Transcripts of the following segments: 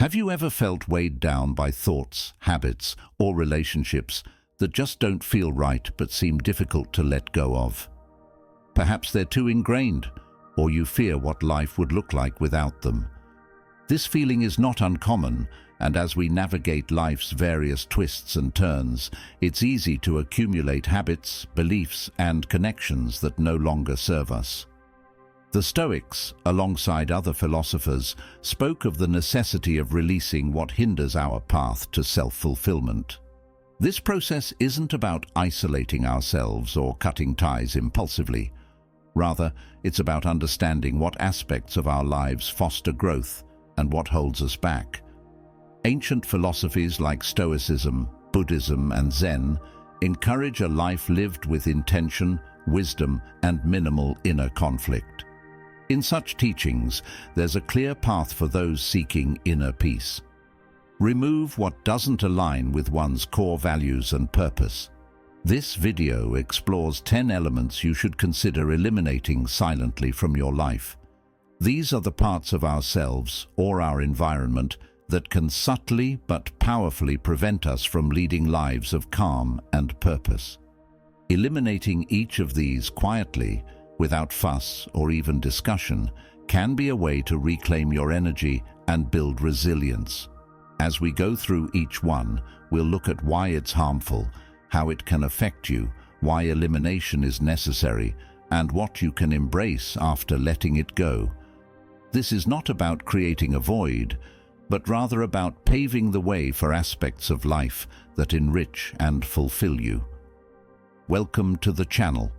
Have you ever felt weighed down by thoughts, habits, or relationships that just don't feel right but seem difficult to let go of? Perhaps they're too ingrained, or you fear what life would look like without them. This feeling is not uncommon, and as we navigate life's various twists and turns, it's easy to accumulate habits, beliefs, and connections that no longer serve us. The Stoics, alongside other philosophers, spoke of the necessity of releasing what hinders our path to self-fulfillment. This process isn't about isolating ourselves or cutting ties impulsively. Rather, it's about understanding what aspects of our lives foster growth and what holds us back. Ancient philosophies like Stoicism, Buddhism, and Zen encourage a life lived with intention, wisdom, and minimal inner conflict. In such teachings, there's a clear path for those seeking inner peace. Remove what doesn't align with one's core values and purpose. This video explores 10 elements you should consider eliminating silently from your life. These are the parts of ourselves or our environment that can subtly but powerfully prevent us from leading lives of calm and purpose. Eliminating each of these quietly, without fuss or even discussion, can be a way to reclaim your energy and build resilience. As we go through each one, we'll look at why it's harmful, how it can affect you, why elimination is necessary, and what you can embrace after letting it go. This is not about creating a void, but rather about paving the way for aspects of life that enrich and fulfill you. Welcome to the channel.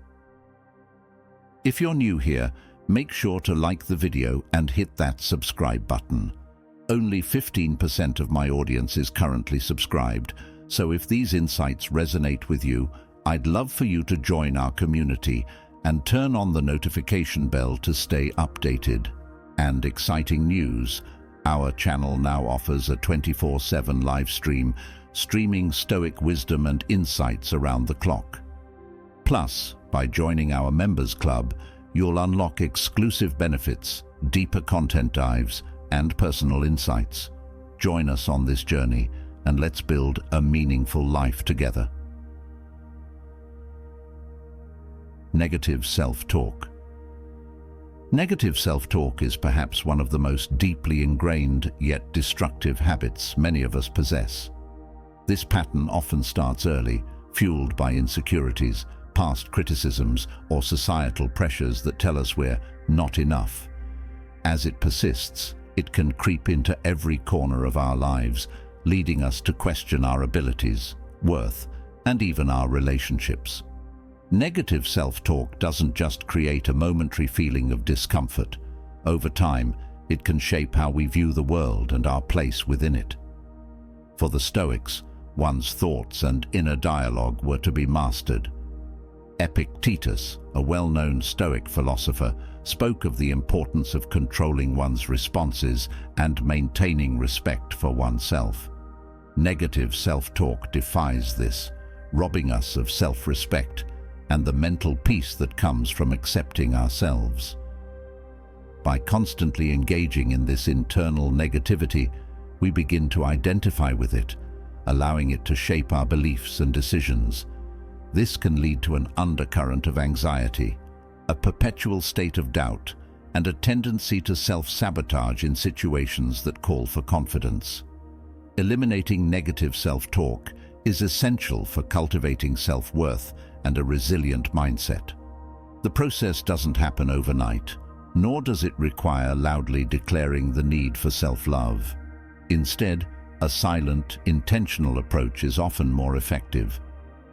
If you're new here, make sure to like the video and hit that subscribe button. Only 15% of my audience is currently subscribed, so if these insights resonate with you, I'd love for you to join our community and turn on the notification bell to stay updated. And exciting news, our channel now offers a 24/7 live stream, streaming Stoic wisdom and insights around the clock. Plus, by joining our members club, you'll unlock exclusive benefits, deeper content dives, and personal insights. Join us on this journey, and let's build a meaningful life together. Negative self-talk. Negative self-talk is perhaps one of the most deeply ingrained yet destructive habits many of us possess. This pattern often starts early, fueled by insecurities, past criticisms, or societal pressures that tell us we're not enough. As it persists, it can creep into every corner of our lives, leading us to question our abilities, worth, and even our relationships. Negative self-talk doesn't just create a momentary feeling of discomfort. Over time, it can shape how we view the world and our place within it. For the Stoics, one's thoughts and inner dialogue were to be mastered. Epictetus, a well-known Stoic philosopher, spoke of the importance of controlling one's responses and maintaining respect for oneself. Negative self-talk defies this, robbing us of self-respect and the mental peace that comes from accepting ourselves. By constantly engaging in this internal negativity, we begin to identify with it, allowing it to shape our beliefs and decisions. This can lead to an undercurrent of anxiety, a perpetual state of doubt, and a tendency to self-sabotage in situations that call for confidence. Eliminating negative self-talk is essential for cultivating self-worth and a resilient mindset. The process doesn't happen overnight, nor does it require loudly declaring the need for self-love. Instead, a silent, intentional approach is often more effective.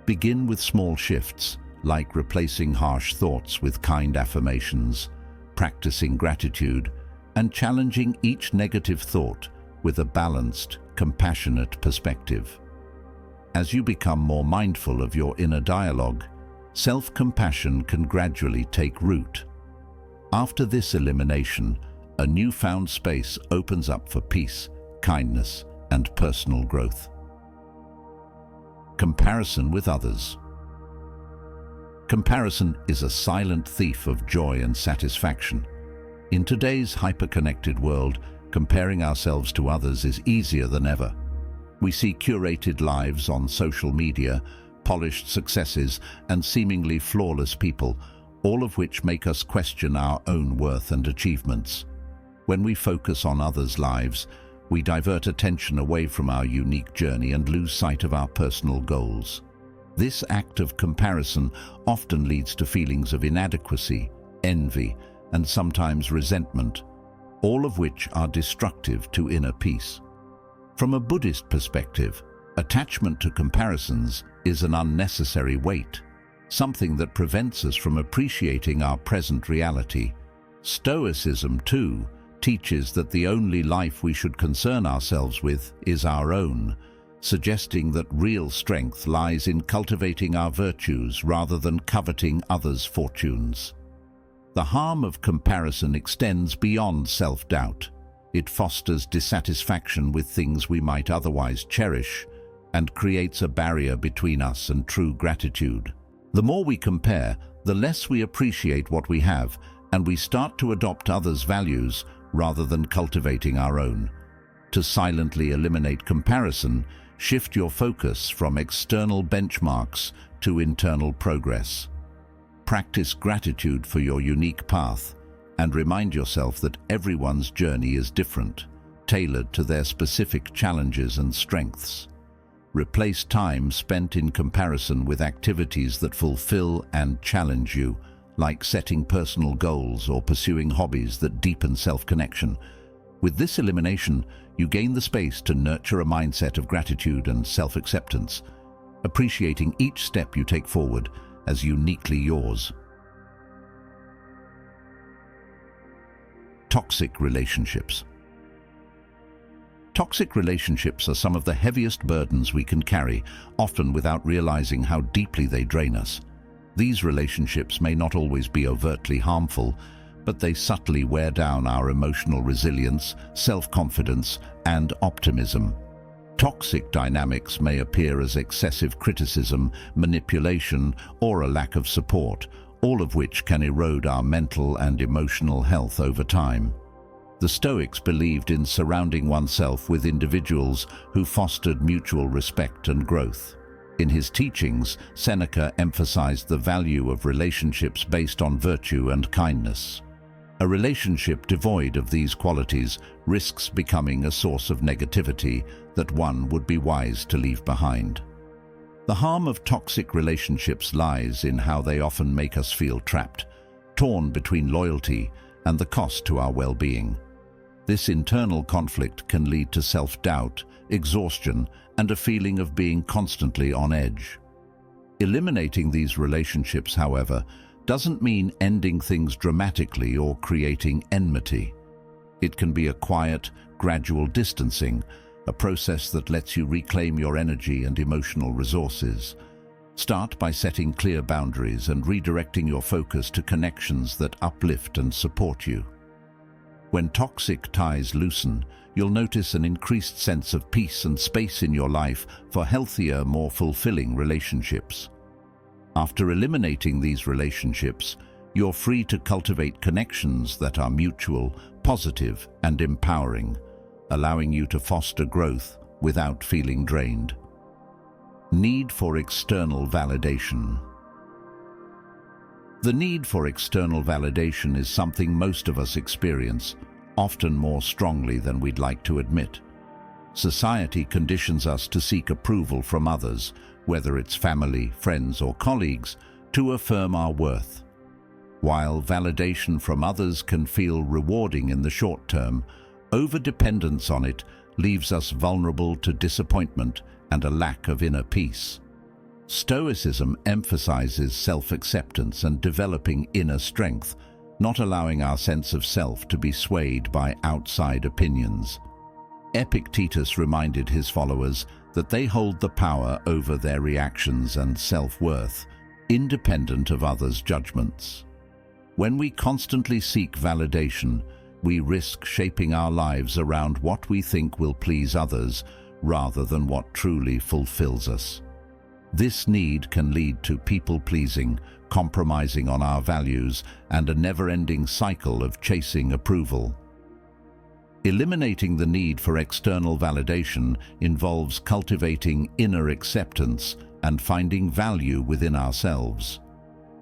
Begin with small shifts, like replacing harsh thoughts with kind affirmations, practicing gratitude, and challenging each negative thought with a balanced, compassionate perspective. As you become more mindful of your inner dialogue, self-compassion can gradually take root. After this elimination, a newfound space opens up for peace, kindness, and personal growth. Comparison with others. Comparison is a silent thief of joy and satisfaction. In today's hyper-connected world, Comparing ourselves to others is easier than ever. We see curated lives on social media, polished successes, and seemingly flawless people, all of which make us question our own worth and achievements. When we focus on others' lives, we divert attention away from our unique journey and lose sight of our personal goals. This act of comparison often leads to feelings of inadequacy, envy, and sometimes resentment, all of which are destructive to inner peace. From a Buddhist perspective, attachment to comparisons is an unnecessary weight, something that prevents us from appreciating our present reality. Stoicism, too, teaches that the only life we should concern ourselves with is our own, suggesting that real strength lies in cultivating our virtues rather than coveting others' fortunes. The harm of comparison extends beyond self-doubt. It fosters dissatisfaction with things we might otherwise cherish and creates a barrier between us and true gratitude. The more we compare, the less we appreciate what we have, and we start to adopt others' values rather than cultivating our own. To silently eliminate comparison, shift your focus from external benchmarks to internal progress. Practice gratitude for your unique path, and remind yourself that everyone's journey is different, tailored to their specific challenges and strengths. Replace time spent in comparison with activities that fulfill and challenge you, like setting personal goals or pursuing hobbies that deepen self-connection. With this elimination, you gain the space to nurture a mindset of gratitude and self-acceptance, appreciating each step you take forward as uniquely yours. Toxic relationships. Toxic relationships are some of the heaviest burdens we can carry, often without realizing how deeply they drain us. These relationships may not always be overtly harmful, but they subtly wear down our emotional resilience, self-confidence, and optimism. Toxic dynamics may appear as excessive criticism, manipulation, or a lack of support, all of which can erode our mental and emotional health over time. The Stoics believed in surrounding oneself with individuals who fostered mutual respect and growth. In his teachings, Seneca emphasized the value of relationships based on virtue and kindness. A relationship devoid of these qualities risks becoming a source of negativity that one would be wise to leave behind. The harm of toxic relationships lies in how they often make us feel trapped, torn between loyalty and the cost to our well-being. This internal conflict can lead to self-doubt, exhaustion, and a feeling of being constantly on edge. Eliminating these relationships, however, doesn't mean ending things dramatically or creating enmity. It can be a quiet, gradual distancing, a process that lets you reclaim your energy and emotional resources. Start by setting clear boundaries and redirecting your focus to connections that uplift and support you. When toxic ties loosen, you'll notice an increased sense of peace and space in your life for healthier, more fulfilling relationships. After eliminating these relationships, you're free to cultivate connections that are mutual, positive, and empowering, allowing you to foster growth without feeling drained. Need for external validation. The need for external validation is something most of us experience, often more strongly than we'd like to admit. Society conditions us to seek approval from others, whether it's family, friends, or colleagues, to affirm our worth. While validation from others can feel rewarding in the short term, overdependence on it leaves us vulnerable to disappointment and a lack of inner peace. Stoicism emphasizes self-acceptance and developing inner strength, not allowing our sense of self to be swayed by outside opinions. Epictetus reminded his followers that they hold the power over their reactions and self-worth, independent of others' judgments. When we constantly seek validation, we risk shaping our lives around what we think will please others rather than what truly fulfills us. This need can lead to people-pleasing, compromising on our values, and a never-ending cycle of chasing approval. Eliminating the need for external validation involves cultivating inner acceptance and finding value within ourselves.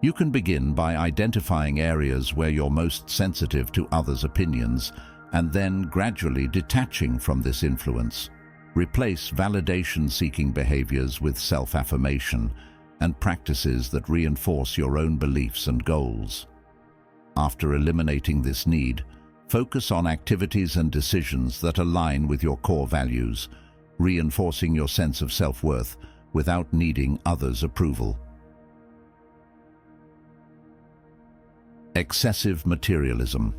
You can begin by identifying areas where you're most sensitive to others' opinions and then gradually detaching from this influence. Replace validation-seeking behaviors with self-affirmation and practices that reinforce your own beliefs and goals. After eliminating this need, focus on activities and decisions that align with your core values, reinforcing your sense of self-worth without needing others' approval. Excessive materialism.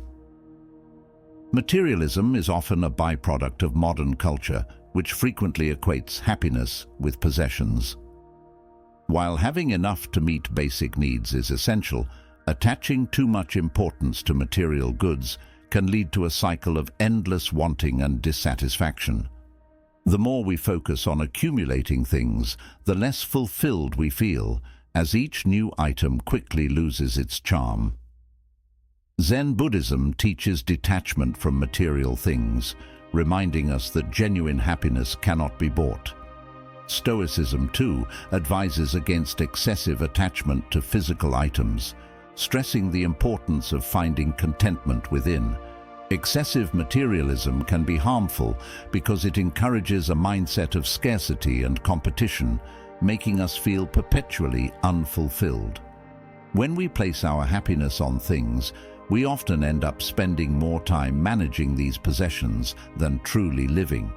Materialism is often a byproduct of modern culture, which frequently equates happiness with possessions. While having enough to meet basic needs is essential, attaching too much importance to material goods can lead to a cycle of endless wanting and dissatisfaction. The more we focus on accumulating things, the less fulfilled we feel, as each new item quickly loses its charm. Zen Buddhism teaches detachment from material things, reminding us that genuine happiness cannot be bought. Stoicism, too, advises against excessive attachment to physical items, stressing the importance of finding contentment within. Excessive materialism can be harmful because it encourages a mindset of scarcity and competition, making us feel perpetually unfulfilled. When we place our happiness on things, we often end up spending more time managing these possessions than truly living.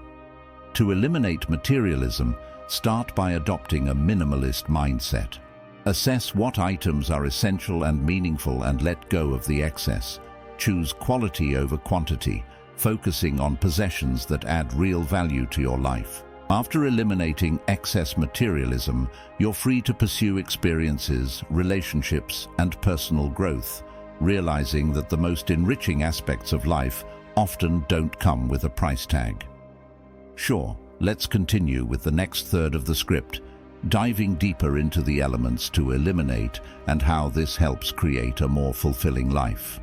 To eliminate materialism, start by adopting a minimalist mindset. Assess what items are essential and meaningful and let go of the excess. Choose quality over quantity, focusing on possessions that add real value to your life. After eliminating excess materialism, you're free to pursue experiences, relationships, and personal growth, realizing that the most enriching aspects of life often don't come with a price tag. Sure, let's continue with the next third of the script, diving deeper into the elements to eliminate and how this helps create a more fulfilling life.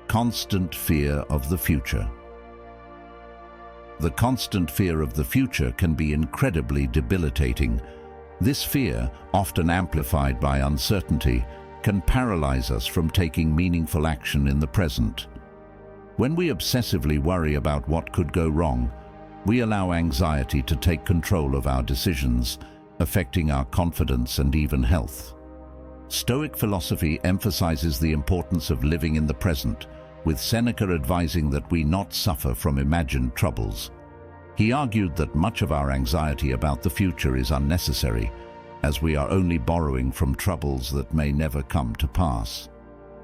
Constant fear of the future. The constant fear of the future can be incredibly debilitating. This fear, often amplified by uncertainty, can paralyze us from taking meaningful action in the present. When we obsessively worry about what could go wrong, we allow anxiety to take control of our decisions, affecting our confidence and even health. Stoic philosophy emphasizes the importance of living in the present, with Seneca advising that we not suffer from imagined troubles. He argued that much of our anxiety about the future is unnecessary, as we are only borrowing from troubles that may never come to pass.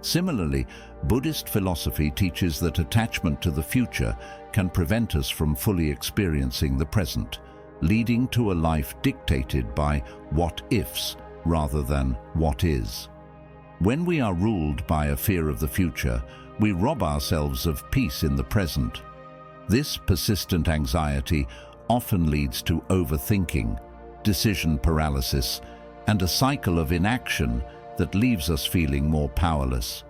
Similarly, Buddhist philosophy teaches that attachment to the future can prevent us from fully experiencing the present, leading to a life dictated by what-ifs rather than what is. When we are ruled by a fear of the future, we rob ourselves of peace in the present. This persistent anxiety often leads to overthinking, decision paralysis, and a cycle of inaction that leaves us feeling more powerless.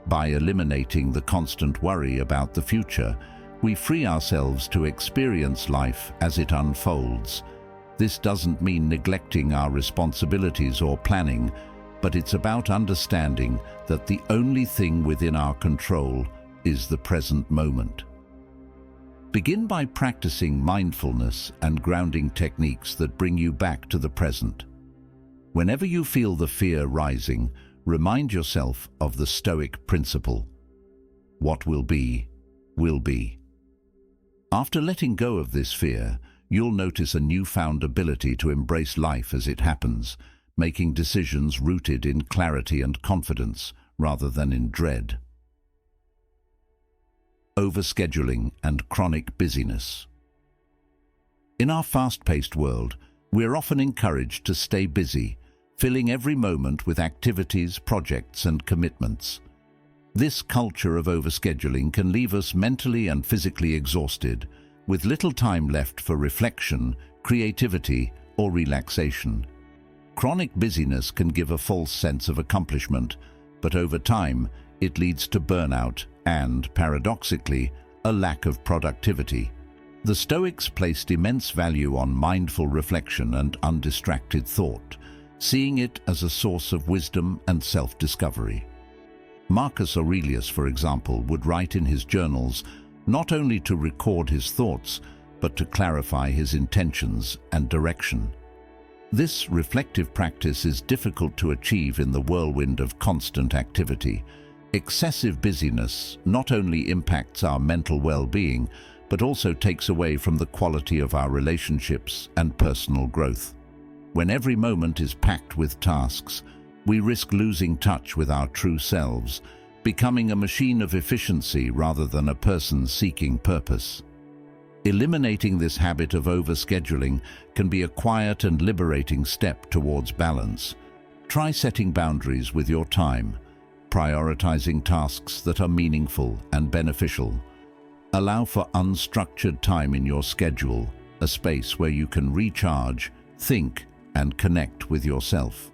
By eliminating the constant worry about the future, we free ourselves to experience life as it unfolds. This doesn't mean neglecting our responsibilities or planning, but it's about understanding that the only thing within our control is the present moment. Begin by practicing mindfulness and grounding techniques that bring you back to the present. Whenever you feel the fear rising, remind yourself of the Stoic principle. What will be, will be. After letting go of this fear, you'll notice a newfound ability to embrace life as it happens, making decisions rooted in clarity and confidence rather than in dread. Overscheduling and chronic busyness. In our fast-paced world, we're often encouraged to stay busy, filling every moment with activities, projects, and commitments. This culture of overscheduling can leave us mentally and physically exhausted, with little time left for reflection, creativity, or relaxation. Chronic busyness can give a false sense of accomplishment, but over time, it leads to burnout and, paradoxically, a lack of productivity. The Stoics placed immense value on mindful reflection and undistracted thought, seeing it as a source of wisdom and self-discovery. Marcus Aurelius, for example, would write in his journals not only to record his thoughts, but to clarify his intentions and direction. This reflective practice is difficult to achieve in the whirlwind of constant activity. Excessive busyness not only impacts our mental well-being, but also takes away from the quality of our relationships and personal growth. When every moment is packed with tasks, we risk losing touch with our true selves, becoming a machine of efficiency rather than a person seeking purpose. Eliminating this habit of overscheduling can be a quiet and liberating step towards balance. Try setting boundaries with your time, prioritizing tasks that are meaningful and beneficial. Allow for unstructured time in your schedule, a space where you can recharge, think, and connect with yourself.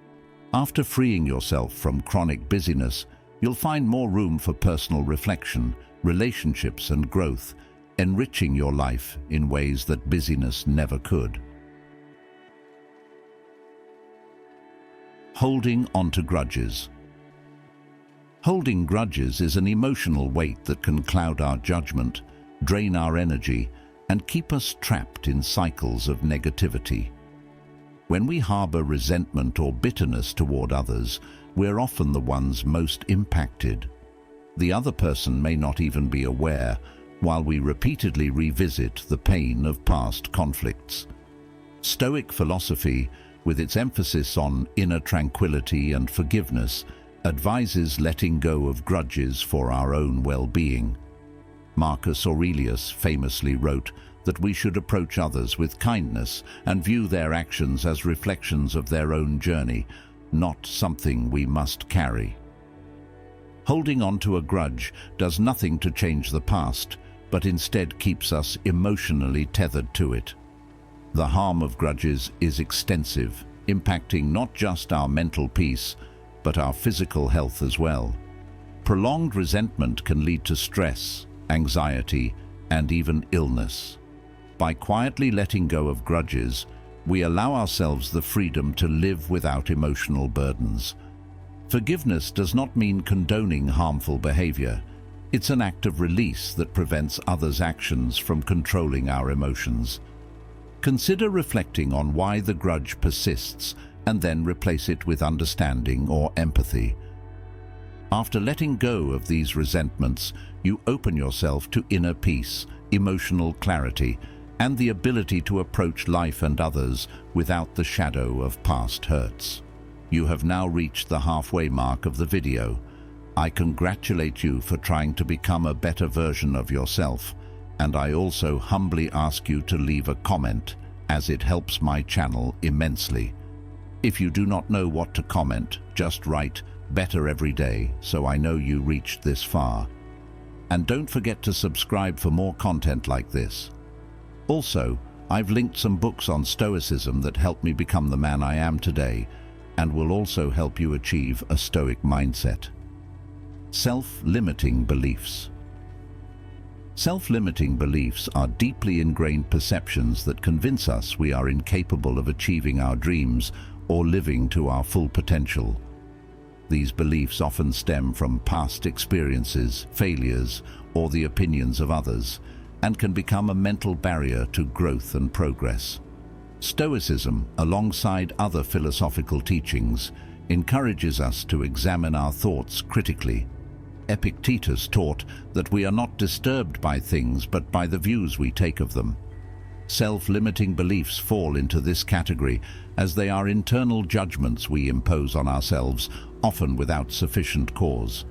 After freeing yourself from chronic busyness, you'll find more room for personal reflection, relationships, and growth, enriching your life in ways that busyness never could. Holding onto grudges. Holding grudges is an emotional weight that can cloud our judgment, drain our energy, and keep us trapped in cycles of negativity. When we harbor resentment or bitterness toward others, we're often the ones most impacted. The other person may not even be aware, while we repeatedly revisit the pain of past conflicts. Stoic philosophy, with its emphasis on inner tranquility and forgiveness, advises letting go of grudges for our own well-being. Marcus Aurelius famously wrote that we should approach others with kindness and view their actions as reflections of their own journey, not something we must carry. Holding on to a grudge does nothing to change the past, but instead keeps us emotionally tethered to it. The harm of grudges is extensive, impacting not just our mental peace, but our physical health as well. Prolonged resentment can lead to stress, anxiety, and even illness. By quietly letting go of grudges, we allow ourselves the freedom to live without emotional burdens. Forgiveness does not mean condoning harmful behavior. It's an act of release that prevents others' actions from controlling our emotions. Consider reflecting on why the grudge persists and then replace it with understanding or empathy. After letting go of these resentments, you open yourself to inner peace, emotional clarity, and the ability to approach life and others without the shadow of past hurts. You have now reached the halfway mark of the video. I congratulate you for trying to become a better version of yourself, and I also humbly ask you to leave a comment, as it helps my channel immensely. If you do not know what to comment, just write "better every day" so I know you reached this far. And don't forget to subscribe for more content like this. Also, I've linked some books on Stoicism that helped me become the man I am today, and will also help you achieve a Stoic mindset. Self-limiting beliefs. Self-limiting beliefs are deeply ingrained perceptions that convince us we are incapable of achieving our dreams or living to our full potential. These beliefs often stem from past experiences, failures, or the opinions of others, and can become a mental barrier to growth and progress. Stoicism, alongside other philosophical teachings, encourages us to examine our thoughts critically. Epictetus taught that we are not disturbed by things but by the views we take of them. Self-limiting beliefs fall into this category as they are internal judgments we impose on ourselves, often without sufficient cause.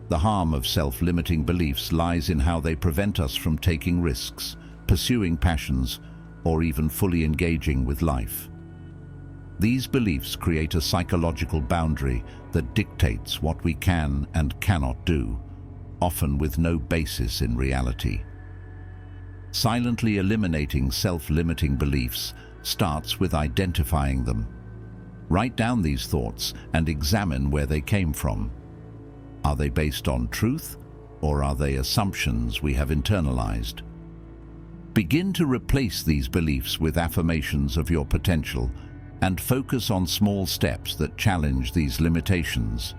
The harm of self-limiting beliefs lies in how they prevent us from taking risks, pursuing passions, or even fully engaging with life. These beliefs create a psychological boundary that dictates what we can and cannot do, often with no basis in reality. Silently eliminating self-limiting beliefs starts with identifying them. Write down these thoughts and examine where they came from. Are they based on truth, or are they assumptions we have internalized? Begin to replace these beliefs with affirmations of your potential and focus on small steps that challenge these limitations.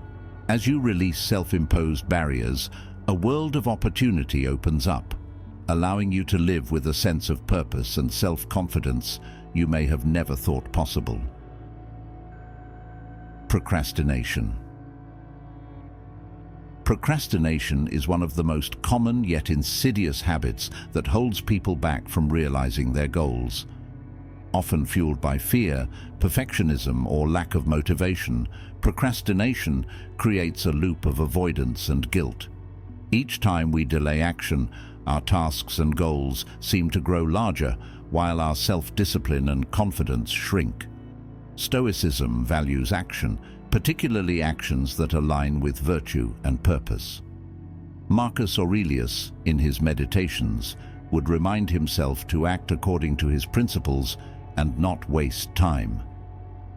As you release self-imposed barriers, a world of opportunity opens up, allowing you to live with a sense of purpose and self-confidence you may have never thought possible. Procrastination. Procrastination is one of the most common yet insidious habits that holds people back from realizing their goals. Often fueled by fear, perfectionism, or lack of motivation, procrastination creates a loop of avoidance and guilt. Each time we delay action, our tasks and goals seem to grow larger, while our self-discipline and confidence shrink. Stoicism values action, particularly actions that align with virtue and purpose. Marcus Aurelius, in his Meditations, would remind himself to act according to his principles and not waste time.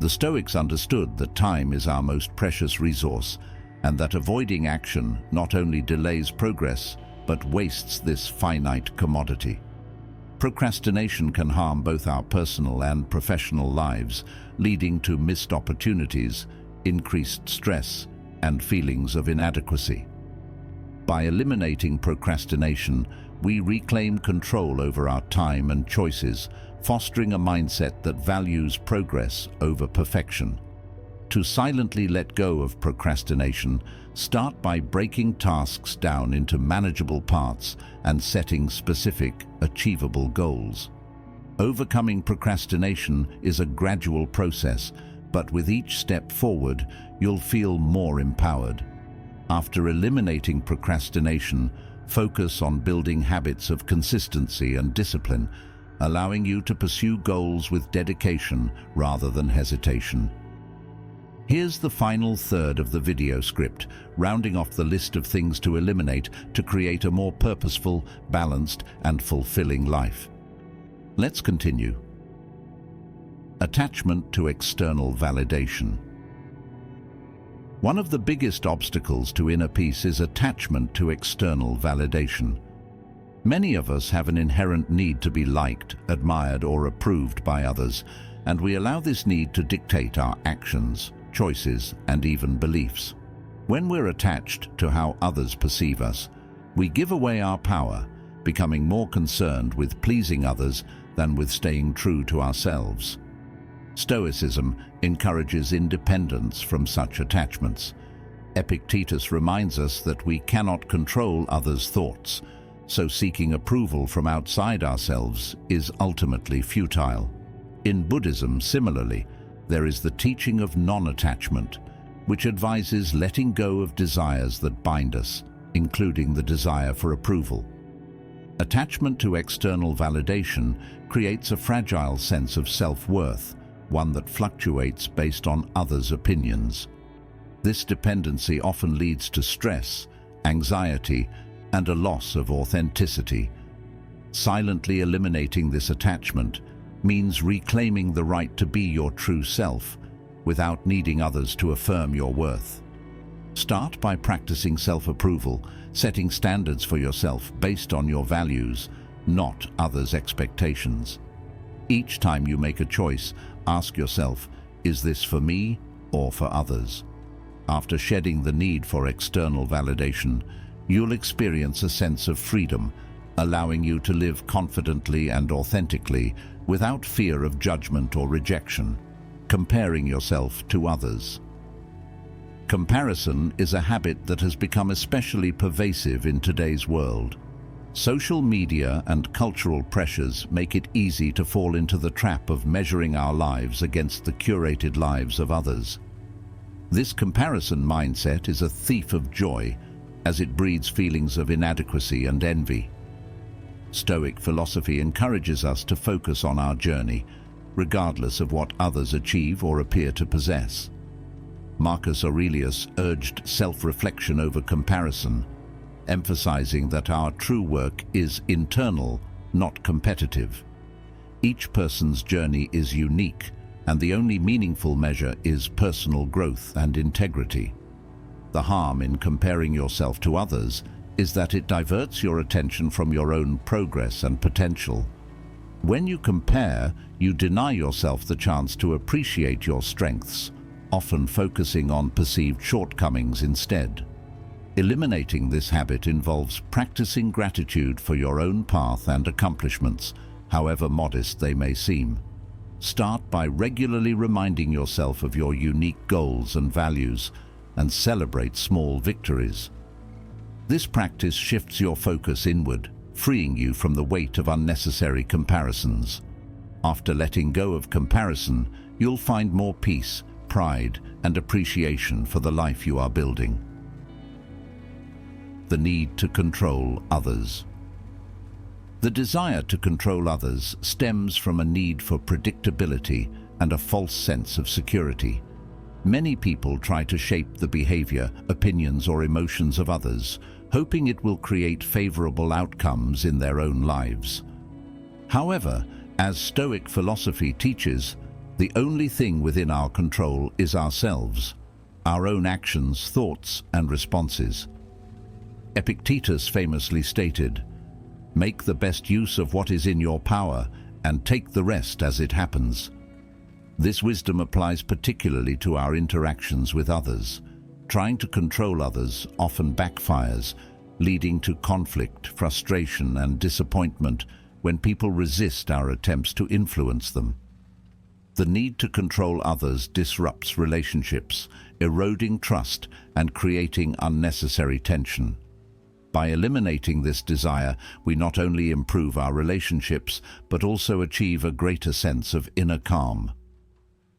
The Stoics understood that time is our most precious resource, and that avoiding action not only delays progress, but wastes this finite commodity. Procrastination can harm both our personal and professional lives, leading to missed opportunities, increased stress, and feelings of inadequacy. By eliminating procrastination, we reclaim control over our time and choices, fostering a mindset that values progress over perfection. To silently let go of procrastination, start by breaking tasks down into manageable parts and setting specific, achievable goals. Overcoming procrastination is a gradual process, but with each step forward, you'll feel more empowered. After eliminating procrastination, focus on building habits of consistency and discipline, allowing you to pursue goals with dedication rather than hesitation. Here's the final third of the video script, rounding off the list of things to eliminate to create a more purposeful, balanced, and fulfilling life. Let's continue. Attachment to external validation. One of the biggest obstacles to inner peace is attachment to external validation. Many of us have an inherent need to be liked, admired, or approved by others, and we allow this need to dictate our actions, choices, and even beliefs. When we're attached to how others perceive us, we give away our power, becoming more concerned with pleasing others than with staying true to ourselves. Stoicism encourages independence from such attachments. Epictetus reminds us that we cannot control others' thoughts, so seeking approval from outside ourselves is ultimately futile. In Buddhism, similarly, there is the teaching of non-attachment, which advises letting go of desires that bind us, including the desire for approval. Attachment to external validation creates a fragile sense of self-worth, one that fluctuates based on others' opinions. This dependency often leads to stress, anxiety, and a loss of authenticity. Silently eliminating this attachment means reclaiming the right to be your true self without needing others to affirm your worth. Start by practicing self-approval, setting standards for yourself based on your values, not others' expectations. Each time you make a choice, ask yourself, is this for me or for others? After shedding the need for external validation, you'll experience a sense of freedom, allowing you to live confidently and authentically without fear of judgment or rejection. Comparing yourself to others. Comparison is a habit that has become especially pervasive in today's world. Social media and cultural pressures make it easy to fall into the trap of measuring our lives against the curated lives of others. This comparison mindset is a thief of joy, as it breeds feelings of inadequacy and envy. Stoic philosophy encourages us to focus on our journey, regardless of what others achieve or appear to possess. Marcus Aurelius urged self-reflection over comparison, emphasizing that our true work is internal, not competitive. Each person's journey is unique, and the only meaningful measure is personal growth and integrity. The harm in comparing yourself to others is that it diverts your attention from your own progress and potential. When you compare, you deny yourself the chance to appreciate your strengths, often focusing on perceived shortcomings instead. Eliminating this habit involves practicing gratitude for your own path and accomplishments, however modest they may seem. Start by regularly reminding yourself of your unique goals and values, and celebrate small victories. This practice shifts your focus inward, freeing you from the weight of unnecessary comparisons. After letting go of comparison, you'll find more peace, pride, and appreciation for the life you are building. The need to control others. The desire to control others stems from a need for predictability and a false sense of security. Many people try to shape the behavior, opinions, or emotions of others, hoping it will create favorable outcomes in their own lives. However, as Stoic philosophy teaches, the only thing within our control is ourselves, our own actions, thoughts, and responses. Epictetus famously stated, "Make the best use of what is in your power, and take the rest as it happens." This wisdom applies particularly to our interactions with others. Trying to control others often backfires, leading to conflict, frustration, and disappointment when people resist our attempts to influence them. The need to control others disrupts relationships, eroding trust and creating unnecessary tension. By eliminating this desire, we not only improve our relationships, but also achieve a greater sense of inner calm.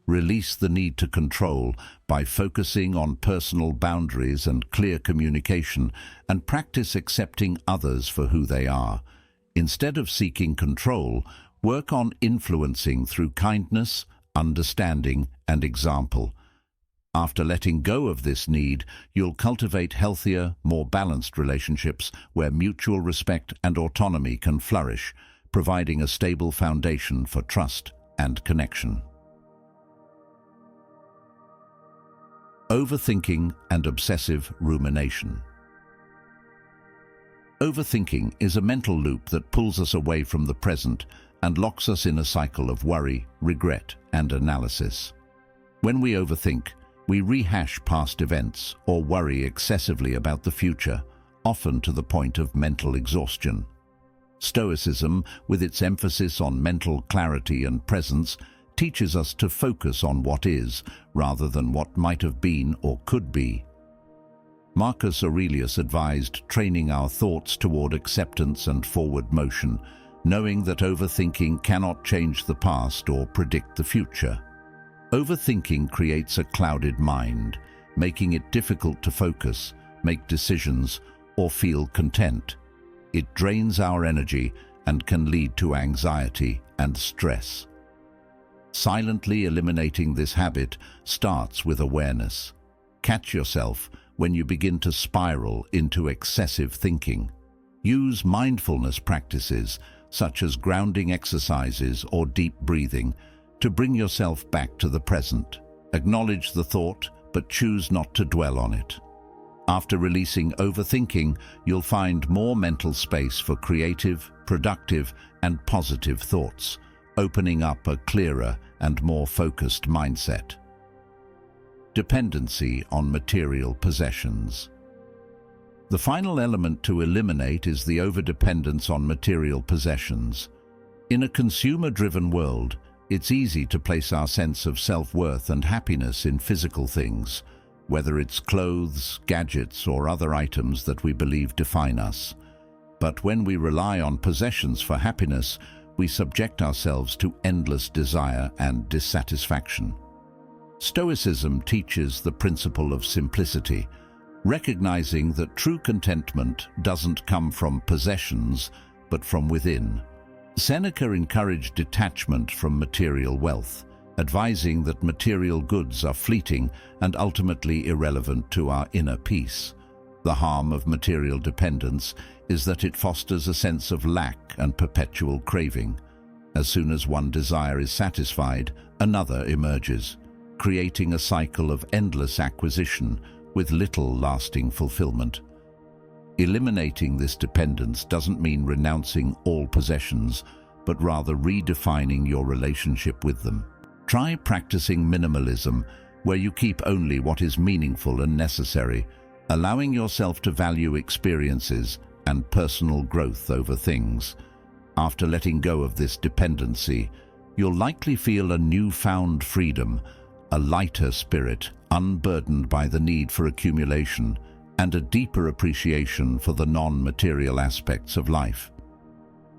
Release the need to control by focusing on personal boundaries and clear communication, and practice accepting others for who they are. Instead of seeking control, work on influencing through kindness, understanding, and example. After letting go of this need, you'll cultivate healthier, more balanced relationships where mutual respect and autonomy can flourish, providing a stable foundation for trust and connection. Overthinking and obsessive rumination. Overthinking is a mental loop that pulls us away from the present and locks us in a cycle of worry, regret, and analysis. When we overthink, we rehash past events or worry excessively about the future, often to the point of mental exhaustion. Stoicism, with its emphasis on mental clarity and presence, teaches us to focus on what is, rather than what might have been or could be. Marcus Aurelius advised training our thoughts toward acceptance and forward motion, knowing that overthinking cannot change the past or predict the future. Overthinking creates a clouded mind, making it difficult to focus, make decisions, or feel content. It drains our energy and can lead to anxiety and stress. Silently eliminating this habit starts with awareness. Catch yourself when you begin to spiral into excessive thinking. Use mindfulness practices, such as grounding exercises or deep breathing, to bring yourself back to the present. Acknowledge the thought, but choose not to dwell on it. After releasing overthinking, you'll find more mental space for creative, productive, and positive thoughts, opening up a clearer and more focused mindset. Dependency on material possessions. The final element to eliminate is the overdependence on material possessions. In a consumer-driven world, it's easy to place our sense of self-worth and happiness in physical things, whether it's clothes, gadgets, or other items that we believe define us. But when we rely on possessions for happiness, we subject ourselves to endless desire and dissatisfaction. Stoicism teaches the principle of simplicity, recognizing that true contentment doesn't come from possessions, but from within. Seneca encouraged detachment from material wealth, advising that material goods are fleeting and ultimately irrelevant to our inner peace. The harm of material dependence is that it fosters a sense of lack and perpetual craving. As soon as one desire is satisfied, another emerges, creating a cycle of endless acquisition with little lasting fulfillment. Eliminating this dependence doesn't mean renouncing all possessions, but rather redefining your relationship with them. Try practicing minimalism, where you keep only what is meaningful and necessary, allowing yourself to value experiences and personal growth over things. After letting go of this dependency, you'll likely feel a newfound freedom, a lighter spirit, unburdened by the need for accumulation, and a deeper appreciation for the non-material aspects of life.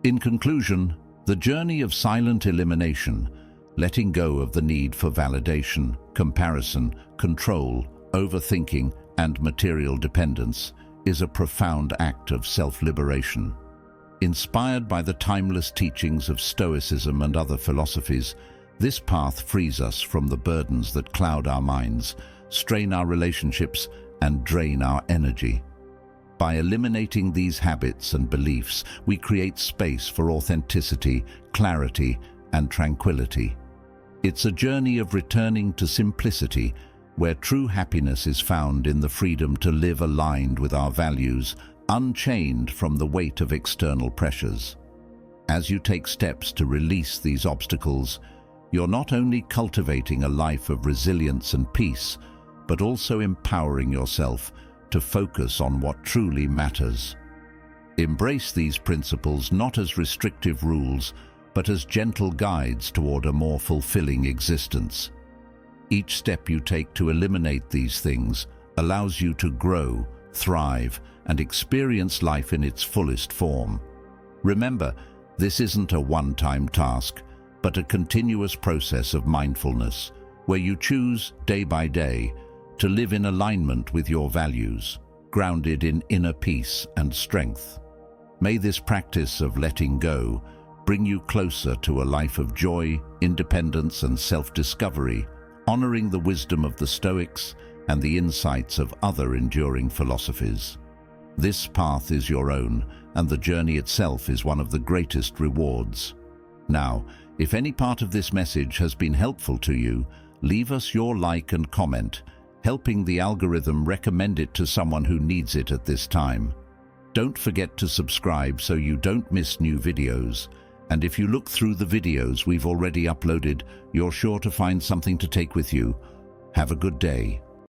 In conclusion, the journey of silent elimination, letting go of the need for validation, comparison, control, overthinking, and material dependence, is a profound act of self-liberation. Inspired by the timeless teachings of Stoicism and other philosophies, this path frees us from the burdens that cloud our minds, strain our relationships, and drain our energy. By eliminating these habits and beliefs, we create space for authenticity, clarity, and tranquility. It's a journey of returning to simplicity, where true happiness is found in the freedom to live aligned with our values, unchained from the weight of external pressures. As you take steps to release these obstacles, you're not only cultivating a life of resilience and peace, but also empowering yourself to focus on what truly matters. Embrace these principles not as restrictive rules, but as gentle guides toward a more fulfilling existence. Each step you take to eliminate these things allows you to grow, thrive, and experience life in its fullest form. Remember, this isn't a one-time task, but a continuous process of mindfulness, where you choose, day by day, to live in alignment with your values, grounded in inner peace and strength. May this practice of letting go bring you closer to a life of joy, independence, and self-discovery, honoring the wisdom of the Stoics and the insights of other enduring philosophies. This path is your own, and the journey itself is one of the greatest rewards. Now, if any part of this message has been helpful to you, leave us your like and comment, helping the algorithm recommend it to someone who needs it at this time. Don't forget to subscribe so you don't miss new videos. And if you look through the videos we've already uploaded, you're sure to find something to take with you. Have a good day.